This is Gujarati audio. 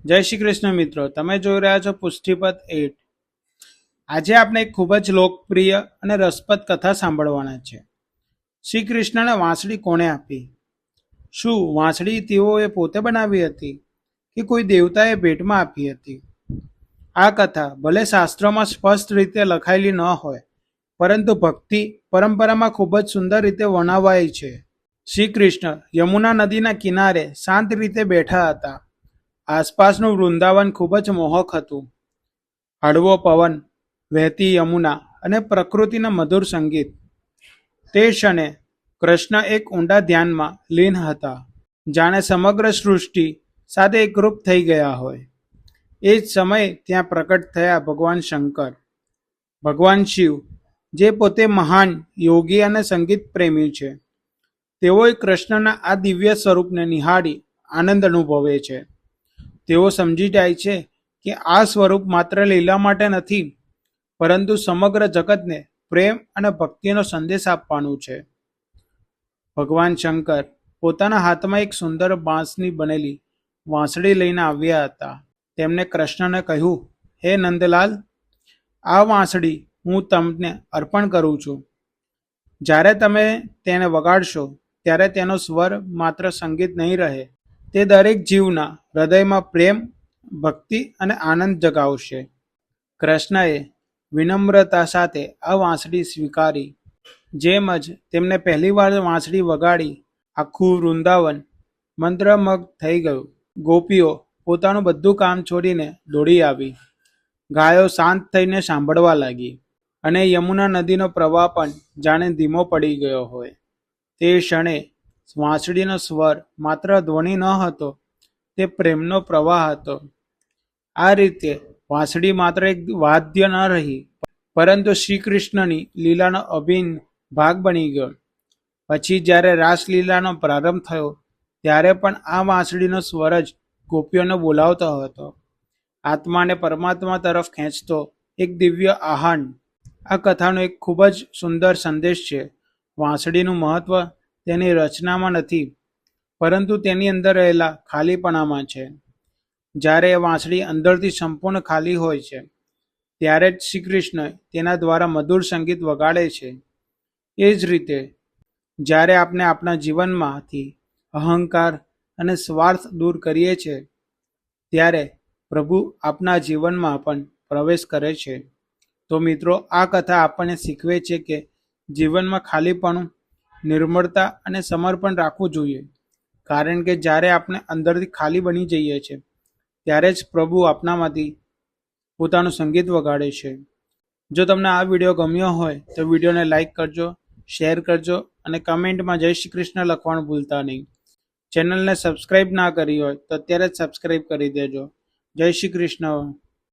જય શ્રી કૃષ્ણ મિત્રો, તમે જોઈ રહ્યા છો પુષ્ટિપથ 8। આજે આપણે એક ખૂબ જ લોકપ્રિય અને રસપ્રદ કથા સાંભળવાના છે। શ્રી કૃષ્ણને વાંસળી કોણે આપી? શું વાંસળી તેઓએ પોતે બનાવી હતી કે કોઈ દેવતાએ ભેટમાં આપી હતી? આ કથા ભલે શાસ્ત્રોમાં સ્પષ્ટ રીતે લખાયેલી ન હોય, પરંતુ ભક્તિ પરંપરામાં ખૂબ જ સુંદર રીતે વર્ણવાઈ છે। શ્રી કૃષ્ણ યમુના નદીના કિનારે શાંત રીતે બેઠા હતા। આસપાસનું વૃંદાવન ખૂબ જ મોહક હતું। હળવો પવન, વહેતી યમુના અને પ્રકૃતિના મધુર સંગીત। તે ક્ષણે કૃષ્ણ એક ઊંડા ધ્યાનમાં લીન હતા, જાણે સમગ્ર સૃષ્ટિ સાથે એકરૂપ થઈ ગયા હોય। એ જ સમયે ત્યાં પ્રકટ થયા ભગવાન શંકર, ભગવાન શિવ, જે પોતે મહાન યોગી અને સંગીત પ્રેમી છે। તેઓએ કૃષ્ણના આ દિવ્ય સ્વરૂપને નિહાળી આનંદ અનુભવે છે। તેઓ સમજી જાય છે કે આ સ્વરૂપ માત્ર લીલા માટે નથી, પરંતુ સમગ્ર જગતને પ્રેમ અને ભક્તિનો સંદેશ આપવાનું છે। ભગવાન શંકર પોતાના હાથમાં એક સુંદર બાંસની બનેલી વાંસળી લઈને આવ્યા હતા। તેમણે કૃષ્ણને કહ્યું, હે નંદલાલ, આ વાંસળી હું તમને અર્પણ કરું છું। જ્યારે તમે તેને વગાડશો ત્યારે તેનો સ્વર માત્ર સંગીત નહીં રહે, તે દરેક જીવના હૃદયમાં પ્રેમ, ભક્તિ અને આનંદ જગાવશે। કૃષ્ણએ વિનમ્રતા સાથે આ વાંસળી સ્વીકારી। જેમ જ તેમને પહેલીવાર વાંસળી વગાડી, આખું વૃંદાવન મંત્રમગ્ન થઈ ગયું। ગોપીઓ પોતાનું બધું કામ છોડીને દોડી આવી, ગાયો શાંત થઈને સાંભળવા લાગી, અને યમુના નદીનો પ્રવાહ પણ જાણે ધીમો પડી ગયો હોય। તે ક્ષણે વાંસળીનો સ્વર માત્ર ધ્વનિ ન હતો, તે પ્રેમનો પ્રવાહ હતો। આ રીતે વાંસળી માત્ર એક વાદ્ય ન રહી, પરંતુ શ્રી કૃષ્ણની લીલાનો અભિન્ન ભાગ બની ગયો। પછી જ્યારે રાસલીલાનો પ્રારંભ થયો, ત્યારે પણ આ વાંસળીનો સ્વર જ ગોપીઓને બોલાવતો હતો, આત્માને પરમાત્મા તરફ ખેંચતો એક દિવ્ય આહ્વાન। આ કથાનો એક ખૂબ જ સુંદર સંદેશ છે। વાંસળીનું મહત્વ તેની રચનામાં નથી, પરંતુ તેની અંદર રહેલા ખાલીપણામાં છે। જ્યારે વાંસળી અંદરથી સંપૂર્ણ ખાલી હોય છે, ત્યારે જ શ્રી કૃષ્ણ તેના દ્વારા મધુર સંગીત વગાડે છે। એ જ રીતે જ્યારે આપણે આપણા જીવનમાંથી અહંકાર અને સ્વાર્થ દૂર કરીએ છીએ, ત્યારે પ્રભુ આપણા જીવનમાં પણ પ્રવેશ કરે છે। તો મિત્રો, આ કથા આપણને શીખવે છે કે જીવનમાં ખાલીપણું, નિર્મળતા અને સમર્પણ રાખવું જોઈએ, કારણ કે જ્યારે આપણે અંદરથી ખાલી બની જઈએ છીએ, ત્યારે જ પ્રભુ આપણામાંથી પોતાનું સંગીત વગાડે છે। જો તમને આ વિડીયો ગમ્યો હોય તો વિડીયોને લાઈક કરજો, શેર કરજો અને કમેન્ટમાં જય શ્રી કૃષ્ણ લખવાનું ભૂલતા નહીં। ચેનલને સબસ્ક્રાઈબ ના કરી હોય તો અત્યારે જ સબસ્ક્રાઈબ કરી દેજો। જય શ્રી કૃષ્ણ।